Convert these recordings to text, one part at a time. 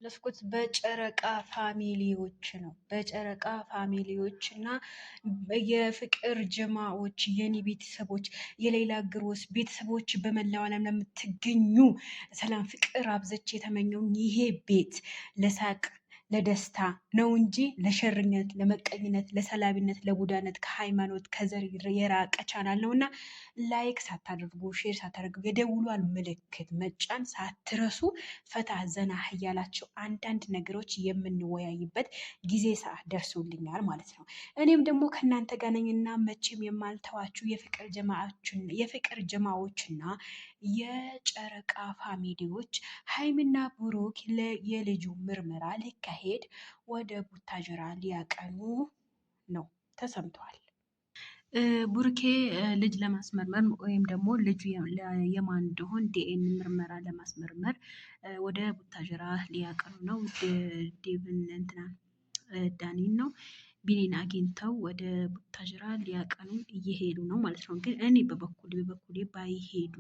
ለስኩት በጨረቃ ፋሚሊዎች ነው። በጨረቃ ፋሚሊዎች እና የፍቅር ጀማዎች የኔ ቤተሰቦች የሌላ ግሮስ ቤተሰቦች በመላው ዓለም ለምትገኙ ሰላም ፍቅር አብዘች የተመኘው ይሄ ቤት ለሳቅ ለደስታ ነው እንጂ ለሸርነት፣ ለመቀኝነት፣ ለሰላቢነት፣ ለቡዳነት ከሃይማኖት ከዘር የራቀ ቻናል ነው እና ላይክ ሳታደርጉ ሼር ሳታደርጉ የደውሏን ምልክት መጫን ሳትረሱ ፈታ ዘና እያላቸው አንዳንድ ነገሮች የምንወያይበት ጊዜ ሰዓት ደርሶልኛል ማለት ነው። እኔም ደግሞ ከእናንተ ጋር ነኝና መቼም የማልተዋችሁ የፍቅር ጀማዎችና የጨረቃ ፋሚሊዎች ሀይሚና ብሩክ የልጁ ምርመራ ሊካሄድ ወደ ቡታጀራ ሊያቀኑ ነው ተሰምተዋል። ቡሩኬ ልጅ ለማስመርመር ወይም ደግሞ ልጁ የማን እንደሆን ዲኤን ምርመራ ለማስመርመር ወደ ቡታጀራ ሊያቀኑ ነው። ዴቭን እንትና ዳኒን ነው ቢኒን አግኝተው ወደ ቡታጅራ ሊያቀኑ እየሄዱ ነው ማለት ነው። ግን እኔ በበኩሌ ባይሄዱ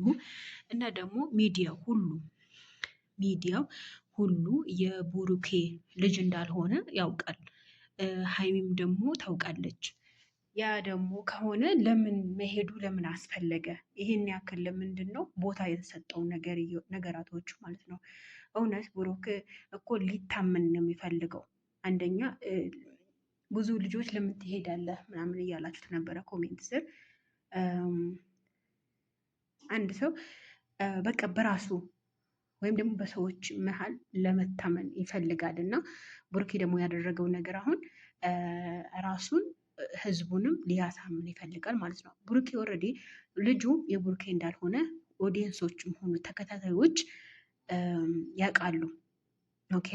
እና ደግሞ ሚዲያው ሁሉ የቡሩኬ ልጅ እንዳልሆነ ያውቃል። ሀይሚም ደግሞ ታውቃለች። ያ ደግሞ ከሆነ ለምን መሄዱ ለምን አስፈለገ? ይሄን ያክል ለምንድን ነው ቦታ የተሰጠው ነገራቶች ማለት ነው። እውነት ብሩክ እኮ ሊታመን ነው የሚፈልገው። አንደኛ ብዙ ልጆች ለምን ትሄዳለህ ምናምን እያላችሁት ነበረ ኮሜንት ስር። አንድ ሰው በቃ በራሱ ወይም ደግሞ በሰዎች መሀል ለመታመን ይፈልጋል እና ቡሩኬ ደግሞ ያደረገው ነገር አሁን ራሱን ህዝቡንም ሊያሳምን ይፈልጋል ማለት ነው። ቡሩኬ ኦልሬዲ ልጁ የቡሩኬ እንዳልሆነ ኦዲየንሶችም ሆኑ ተከታታዮች ያውቃሉ። ኦኬ።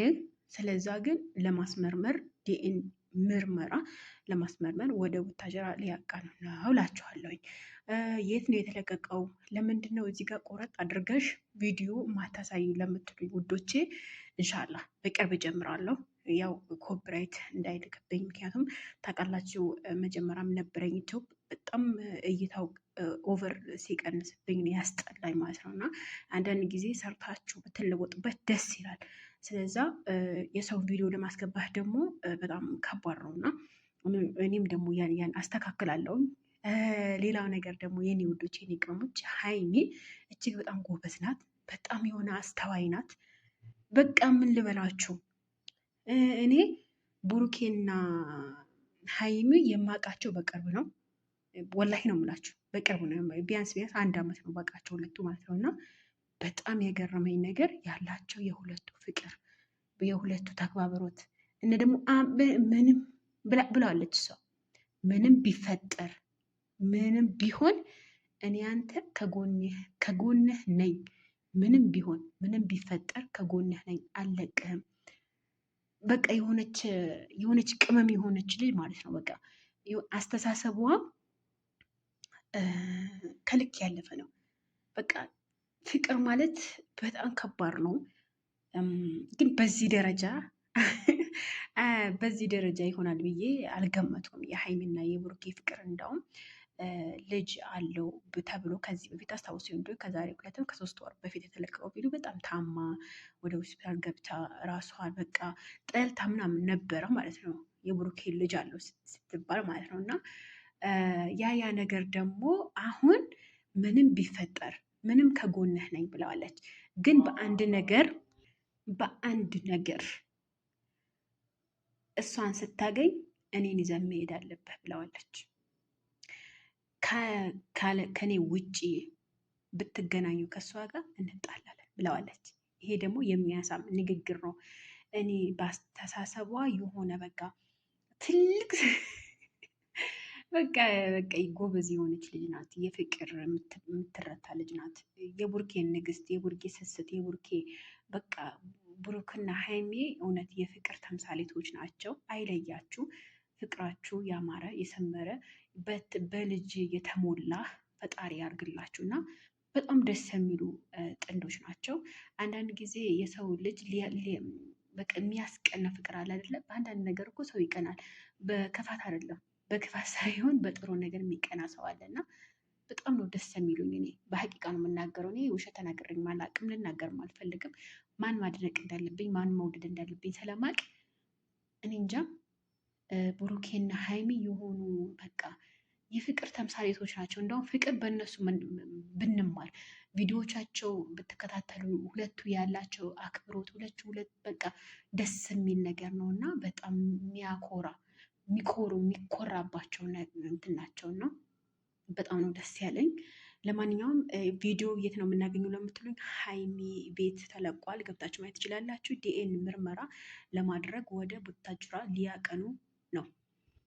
ስለዛ ግን ለማስመርመር ዲኤን ምርመራ ለማስመርመር ወደ ቡታጀራ ሊያቃኑ ነው እላችኋለሁኝ። የት ነው የተለቀቀው? ለምንድን ነው እዚህ ጋር ቆረጥ አድርገሽ ቪዲዮ ማታሳይ ለምትሉኝ ውዶቼ፣ እንሻላ በቅርብ ጀምራለሁ። ያው ኮፒራይት እንዳይልክብኝ፣ ምክንያቱም ታውቃላችሁ መጀመሪያም ነበረኝ ዩቲዩብ በጣም እይታው ኦቨር ሲቀንስብኝ ያስጠላኝ ማለት ነው። እና አንዳንድ ጊዜ ሰርታችሁ ብትለወጡበት ደስ ይላል። ስለዛ የሰው ቪዲዮ ለማስገባት ደግሞ በጣም ከባድ ነው እና እኔም ደግሞ ያን አስተካክላለሁ። ሌላው ነገር ደግሞ የኔ ውዶች የኔ ቅመሞች ሀይሚ እጅግ በጣም ጎበዝ ናት። በጣም የሆነ አስተዋይ ናት። በቃ ምን ልበላችሁ፣ እኔ ቡሩኬና ሀይሚ የማውቃቸው በቅርብ ነው። ወላሂ ነው የምላችሁ፣ በቅርብ ነው። ቢያንስ 1 ዓመት ነው በቃቸው ሁለቱ ማለት ነው። እና በጣም የገረመኝ ነገር ያላቸው የሁለቱ ፍቅር፣ የሁለቱ ተግባብሮት እነ ደግሞ ምንም ብለዋለች እሷ ምንም ቢፈጠር ምንም ቢሆን እኔ አንተ ከጎንህ ነኝ፣ ምንም ቢሆን ምንም ቢፈጠር ከጎንህ ነኝ፣ አልለቅህም። በቃ የሆነች ቅመም የሆነች ልጅ ማለት ነው። በቃ አስተሳሰቧ ከልክ ያለፈ ነው። በቃ ፍቅር ማለት በጣም ከባድ ነው። ግን በዚህ ደረጃ ይሆናል ብዬ አልገመቱም። የሀይሚና የብሩኬ ፍቅር እንዳውም ልጅ አለው ተብሎ ከዚህ በፊት አስታውሱ እንዲ ከዛሬ 2 ወር በፊት የተለቀቀው ቪዲዮ በጣም ታማ ወደ ሆስፒታል ገብታ ራሷን በቃ ጠልታ ምናምን ነበረ ማለት ነው። የብሩኬ ልጅ አለው ስትባል ማለት ነው። እና ያ ነገር ደግሞ አሁን ምንም ቢፈጠር ምንም ከጎንህ ነኝ ብለዋለች። ግን በአንድ ነገር እሷን ስታገኝ እኔን ይዘን መሄድ አለብህ ብለዋለች። ከኔ ውጪ ብትገናኙ ከእሷ ጋር እንጣላለን ብለዋለች። ይሄ ደግሞ የሚያሳም ንግግር ነው። እኔ በአስተሳሰቧ የሆነ በቃ ትልቅ በቃ ጎበዝ የሆነች ልጅ ናት። የፍቅር የምትረታ ልጅ ናት። የቡርኬ ንግስት፣ የቡርኬ ስስት፣ የቡርኬ በቃ ብሩክና ሀይሜ እውነት የፍቅር ተምሳሌቶች ናቸው። አይለያችሁ። ፍቅራችሁ ያማረ የሰመረ በልጅ የተሞላ ፈጣሪ ያርግላችሁ እና በጣም ደስ የሚሉ ጥንዶች ናቸው። አንዳንድ ጊዜ የሰው ልጅ በቃ የሚያስቀና ፍቅር አለ አይደለም። በአንዳንድ ነገር እኮ ሰው ይቀናል። በክፋት አይደለም፣ በክፋት ሳይሆን በጥሩ ነገር የሚቀና ሰው አለ እና በጣም ነው ደስ የሚሉኝ። እኔ በሀቂቃ ነው የምናገረው። እኔ ውሸት ተናግሬም አላቅም፣ ልናገርም አልፈልግም። ማን ማድነቅ እንዳለብኝ ማን መውደድ እንዳለብኝ ስለማቅ እኔ እንጃ ብሩኬና ሀይሚ የሆኑ በቃ የፍቅር ተምሳሌቶች ናቸው። እንደውም ፍቅር በእነሱ ብንማር ቪዲዮቻቸው ብትከታተሉ ሁለቱ ያላቸው አክብሮት ሁለት በቃ ደስ የሚል ነገር ነው እና በጣም የሚኮራባቸው እንትን ናቸው እና በጣም ነው ደስ ያለኝ። ለማንኛውም ቪዲዮ የት ነው የምናገኘው ለምትሉኝ ሀይሚ ቤት ተለቋል፣ ገብታችሁ ማየት ትችላላችሁ። ዲኤን ምርመራ ለማድረግ ወደ ቡታጅራ ሊያቀኑ